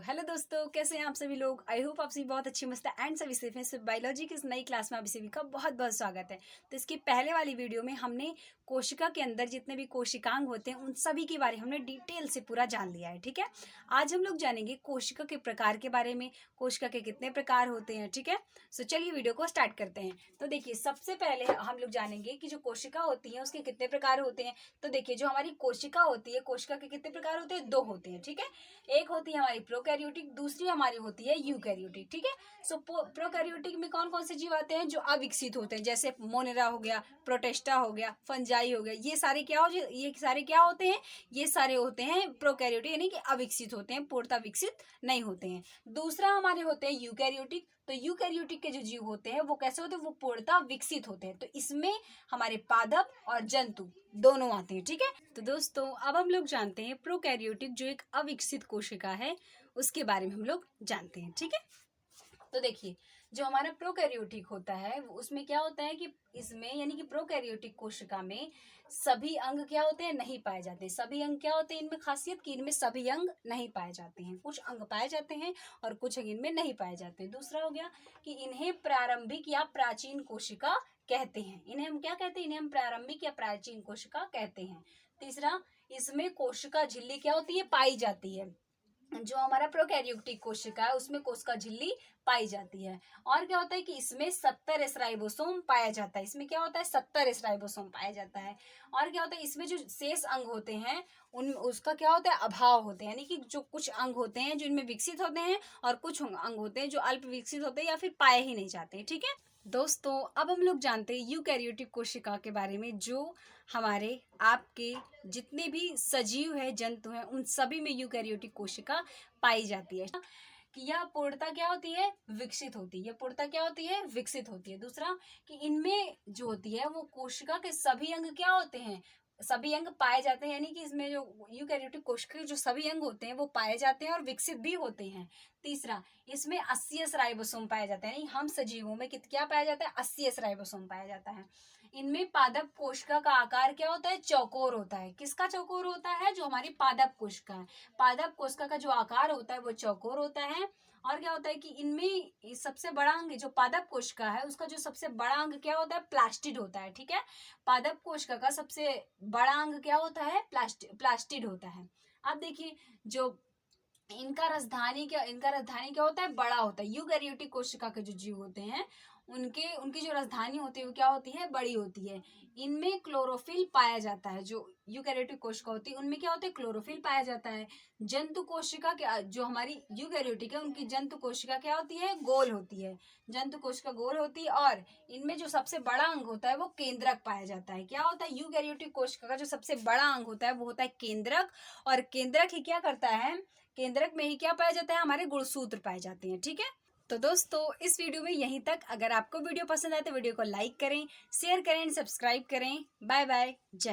Hello दोस्तों, कैसे हैं आप सभी लोग। आई होप आप सभी बहुत अच्छी मस्त एंड सभी सेफ हैं। सो बायोलॉजी की इस नई क्लास में आप सभी का बहुत बहुत स्वागत है। तो इसकी पहले वाली वीडियो में हमने कोशिका के अंदर जितने भी कोशिकांग होते हैं उन सभी के बारे में हमने डिटेल से पूरा जान लिया है। ठीक है, आज हम लोग जानेंगे कोशिका के प्रकार के बारे में, कोशिका के कितने प्रकार होते हैं। ठीक है, सो चलिए वीडियो को स्टार्ट करते हैं। तो देखिए, सबसे पहले हम लोग जानेंगे कि जो कोशिका होती है उसके कितने प्रकार होते हैं। तो देखिए, जो हमारी कोशिका होती है, कोशिका के कितने प्रकार होते हैं? दो होते हैं। ठीक है, एक होती है हमारी प्रोकैरियोटिक, दूसरी हमारी होती है यूकैरियोटिक। ठीक है, सो प्रोकैरियोटिक में कौन कौन से जीव आते हैं? जो अविकसित होते हैं, जैसे मोनेरा हो गया, प्रोटेस्टा हो गया, फंजाई हो गया। ये सारे क्या होते हैं? ये सारे होते हैं प्रोकैरियोटिक, यानी कि अविकसित होते हैं, पूर्णतः विकसित नहीं होते हैं। दूसरा हमारे होते हैं यूकैरियोटिक। तो यूकैरियोटिक के जो जीव होते हैं वो कैसे होते हैं? वो पूर्णतः विकसित होते हैं। तो इसमें हमारे पादप और जंतु दोनों आते हैं। ठीक है, तो दोस्तों अब हम लोग जानते हैं प्रोकैरियोटिक, जो एक अविकसित कोशिका है, उसके बारे में हम लोग जानते हैं। ठीक है, तो देखिए, जो हमारा प्रोकैरियोटिक होता है उसमें क्या होता है कि इसमें, यानी कि प्रोकैरियोटिक कोशिका में सभी अंग क्या होते हैं? नहीं पाए जाते हैं। सभी अंग क्या होते हैं? इनमें खासियत कि इनमें सभी अंग नहीं पाए जाते हैं। कुछ अंग पाए जाते हैं और कुछ अंग इनमें नहीं पाए जाते हैं। दूसरा हो गया कि इन्हें प्रारंभिक या प्राचीन कोशिका कहते हैं। इन्हें हम क्या कहते हैं? इन्हें हम प्रारंभिक या प्राचीन कोशिका कहते हैं। तीसरा, इसमें कोशिका झिल्ली क्या होती है? पाई जाती है। जो हमारा प्रोकैरियोटिक कोशिका है उसमें कोशिका झिल्ली पाई जाती है। और क्या होता है कि इसमें 70 एस राइबोसोम पाया जाता है। इसमें क्या होता है? 70 एस राइबोसोम पाया जाता है। और क्या होता है? इसमें जो शेष अंग होते हैं उन उसका क्या होता है? अभाव होते हैं, यानी कि जो कुछ अंग होते हैं जो इनमें विकसित होते हैं और कुछ अंग होते हैं जो अल्प विकसित होते हैं या फिर पाए ही नहीं जाते। ठीक है दोस्तों, अब हम लोग जानते हैं यूकैरियोटिक कोशिका के बारे में। जो हमारे आपके जितने भी सजीव है, जंतु हैं, उन सभी में यूकैरियोटिक कोशिका पाई जाती है। कि यह पूर्णता क्या होती है? विकसित होती है। पूर्णता क्या होती है? विकसित होती है। दूसरा कि इनमें जो होती है वो कोशिका के सभी अंग क्या होते हैं? सभी अंग पाए जाते हैं, यानी कि इसमें जो यूकैरियोटिक कोशिका के जो सभी अंग होते हैं वो पाए जाते हैं और विकसित भी होते हैं। तीसरा, इसमें 80 एस राइबोसोम पाया जाता है, यानी हम सजीवों में क्या पाया जाता है? 80 एस राइबोसोम पाया जाता है। इनमें पादप कोशिका का आकार क्या होता है? चौकोर होता है। किसका चौकोर होता है? जो हमारी पादप कोशिका है, पादप कोशिका का जो आकार होता है वो चौकोर होता है। और क्या होता है कि इनमें सबसे बड़ा अंग जो पादप कोशिका है उसका जो सबसे बड़ा अंग क्या होता है? प्लास्टिड होता है। ठीक है, पादप कोशिका का सबसे बड़ा अंग क्या होता है? प्लास्टिड होता है। अब देखिए, जो इनका राजधानी क्या होता है? बड़ा होता है। यूकैरियोटिक कोशिका के जो जीव होते हैं उनकी जो राजधानी होती है वो क्या होती है? बड़ी होती है। इनमें क्लोरोफिल पाया जाता है। जो यूकैरियोटिक कोशिका होती है उनमें क्या होता है? क्लोरोफिल पाया जाता है। जंतु कोशिका के जो हमारी यूकैरियोटिक है उनकी जंतु कोशिका क्या होती है? गोल होती है। जंतु कोशिका गोल होती है। और इनमें जो सबसे बड़ा अंग होता है वो केंद्रक पाया जाता है। क्या होता है? यूकैरियोटिक कोशिका का जो सबसे बड़ा अंग होता है वो होता है केंद्रक। और केंद्रक ही क्या करता है? केंद्रक में ही क्या पाया जाता है? हमारे गुणसूत्र पाए जाते हैं। ठीक है, तो दोस्तों इस वीडियो में यहीं तक। अगर आपको वीडियो पसंद आए तो वीडियो को लाइक करें, शेयर करें, सब्सक्राइब करें। बाय बाय, जय।